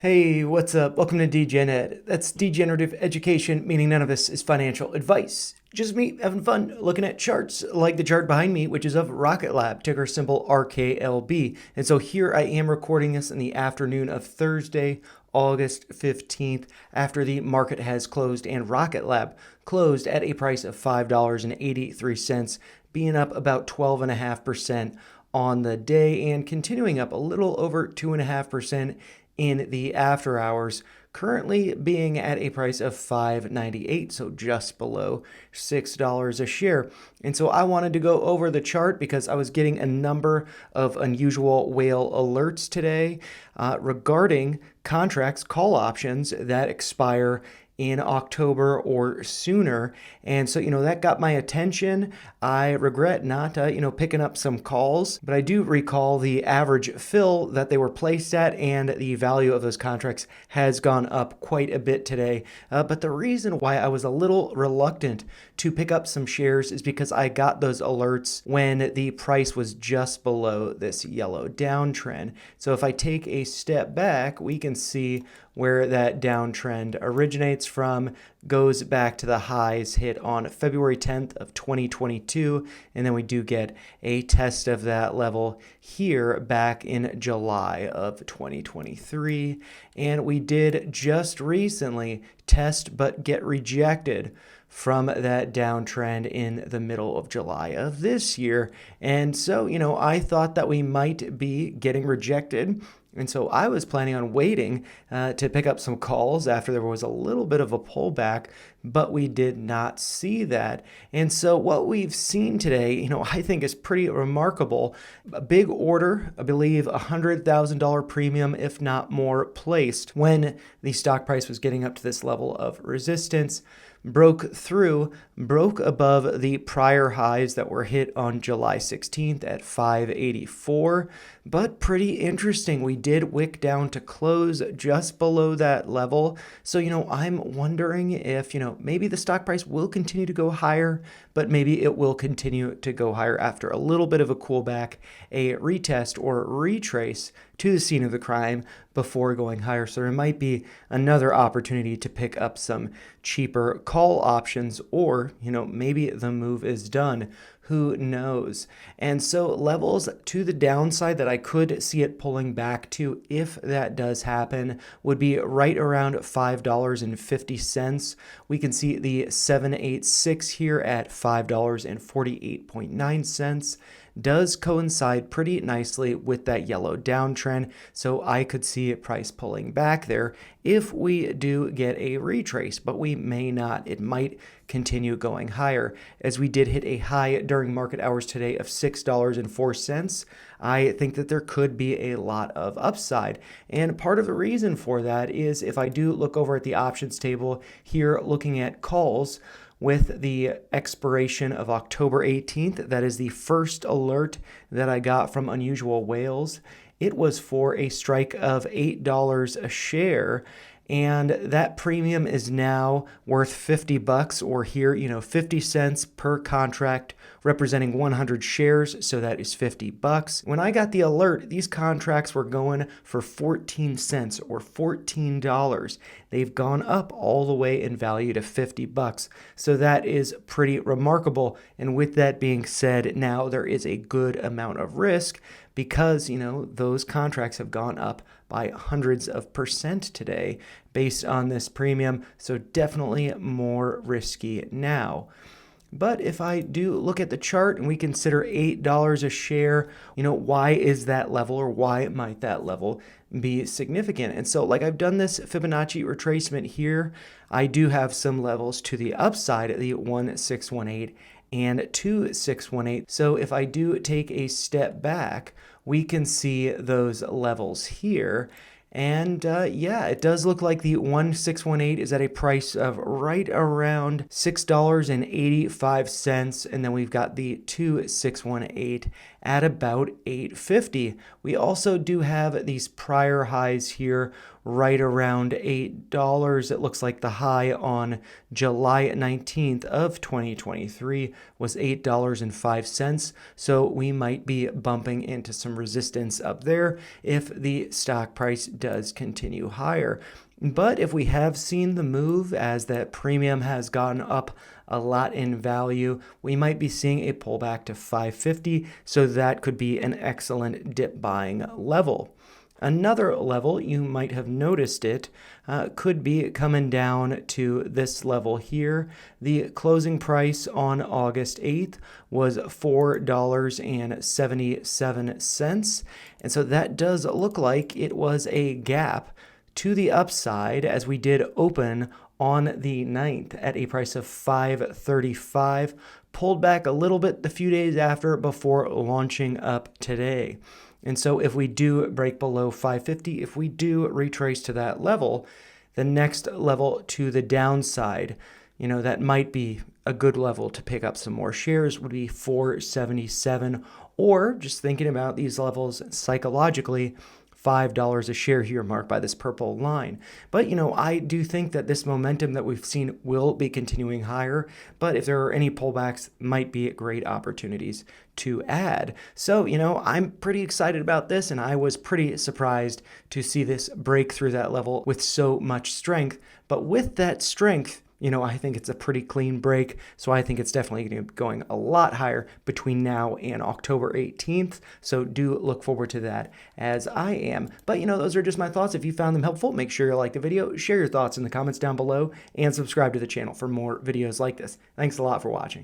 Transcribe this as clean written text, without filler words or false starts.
Hey, what's up? Welcome to DGenEd. That's degenerative education, meaning none of this is financial advice. Just me having fun looking at charts like the chart behind me, which is of Rocket Lab, ticker symbol RKLB. And so here I am recording this in the afternoon of Thursday, August 15th, after the market has closed and Rocket Lab closed at a price of $5.83, being up about 12.5% on the day and continuing up a little over 2.5% in the after hours, currently being at a price of $5.98, so just below $6 a share. And so I wanted to go over the chart because I was getting a number of unusual whale alerts today regarding contracts, call options that expire in October or sooner. And so, that got my attention. I regret not, picking up some calls, but I do recall the average fill that they were placed at, and the value of those contracts has gone up quite a bit today. But the reason why I was a little reluctant to pick up some shares is because I got those alerts when the price was just below this yellow downtrend. So if I take a step back, we can see where that downtrend originates from, goes back to the highs hit on February 10th of 2022, and then we do get a test of that level here back in July of 2023, and we did just recently test but get rejected from that downtrend in the middle of July of this year. And so, I thought that we might be getting rejected. And so I was planning on waiting to pick up some calls after there was a little bit of a pullback, but we did not see that. And so what we've seen today, I think is pretty remarkable. A big order, I believe $100,000 premium, if not more, placed when the stock price was getting up to this level of resistance, broke above the prior highs that were hit on July 16th at 584. But pretty interesting, we did wick down to close just below that level. So, I'm wondering if, maybe the stock price will continue to go higher, but maybe it will continue to go higher after a little bit of a coolback, a retest or retrace to the scene of the crime before going higher. So there might be another opportunity to pick up some cheaper call options, or, maybe the move is done. Who knows? And so levels to the downside that I could see it pulling back to, if that does happen, would be right around $5.50. We can see the 786 here at $5.48.9 does coincide pretty nicely with that yellow downtrend, so I could see price pulling back there if we do get a retrace, but we may not. It might continue going higher, as we did hit a high during market hours today of $6.04. I think that there could be a lot of upside, and part of the reason for that is if I do look over at the options table here, looking at calls, with the expiration of October 18th. That is the first alert that I got from Unusual Whales. It was for a strike of $8 a share. And that premium is now worth $50, or here, 50 cents per contract, representing 100 shares. So that is $50. When I got the alert, these contracts were going for 14 cents or $14. They've gone up all the way in value to $50. So that is pretty remarkable. And with that being said, now there is a good amount of risk because, those contracts have gone up by hundreds of percent today based on this premium. So definitely more risky now. But if I do look at the chart and we consider $8 a share, why is that level, or why might that level be significant? And so like I've done this Fibonacci retracement here, I do have some levels to the upside at the 1618 and 2618. So if I do take a step back, we can see those levels here. And it does look like the 1618 is at a price of right around $6.85. And then we've got the 2618 at about $8.50. We also do have these prior highs here right around $8. It looks like the high on July 19th of 2023 was $8.05. So we might be bumping into some resistance up there if the stock price does continue higher. But if we have seen the move as that premium has gone up a lot in value, we might be seeing a pullback to 550, so that could be an excellent dip buying level. Another level, you might have noticed it, could be coming down to this level here. The closing price on August 8th was $4.77. And so that does look like it was a gap to the upside as we did open on the 9th at a price of $5.35, pulled back a little bit the few days after before launching up today. And so if we do break below 550, if we do retrace to that level, the next level to the downside, that might be a good level to pick up some more shares would be 477, or just thinking about these levels psychologically, $5 a share here marked by this purple line. But, I do think that this momentum that we've seen will be continuing higher, but if there are any pullbacks, might be great opportunities to add. So, I'm pretty excited about this, and I was pretty surprised to see this break through that level with so much strength. But with that strength, I think it's a pretty clean break, so I think it's definitely going to be going a lot higher between now and October 18th, so do look forward to that as I am. But, those are just my thoughts. If you found them helpful, make sure you like the video, share your thoughts in the comments down below, and subscribe to the channel for more videos like this. Thanks a lot for watching.